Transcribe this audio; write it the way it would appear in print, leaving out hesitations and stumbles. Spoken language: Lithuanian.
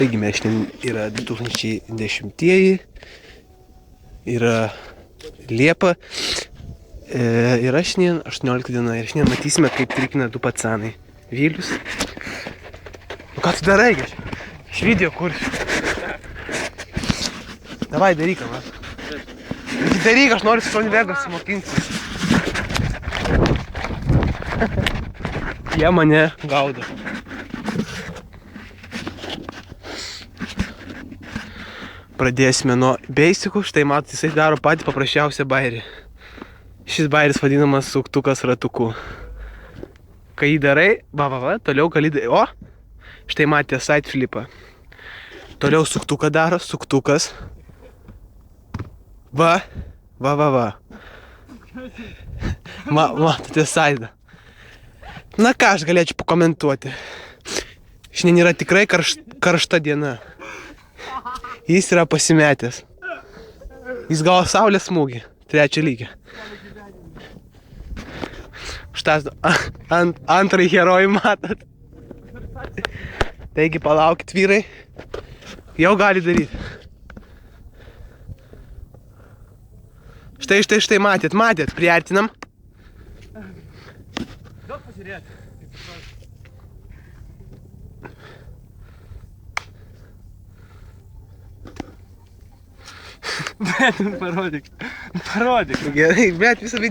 Taigi mes šiandien yra 2010-ieji, yra Liepa, yra šiandien 18 diena ir šiandien matysime, kaip trikina du pacanai. Vilius. Nu ką tu darai, geš? Iš video kursiu. Davai, daryk, man. Daryk, aš noriu su Sony Vegas mokintis. Jie mane gaudo. Pradėsime nuo beisikų, štai matot, jisai daro patį paprasčiausią bairį. Šis bairis vadinamas suktukas ratuku. Kai jį darai, toliau gali daryti, o, štai matė side flipą. Toliau suktuką daro, suktukas. Va. Matote saidą. Na ką aš galėčiau pakomentuoti. Šiandien yra tikrai karšta diena. Jis yra pasimetęs. Jis gavo saulės smūgį, 3 lygį. Štas antrąjį herojų matot. Taigi palaukit, vyrai. Jau gali daryti. Štai, matėt, priartinam. Daug pasižiūrėti. Bet parodyk. Gerai, bet visą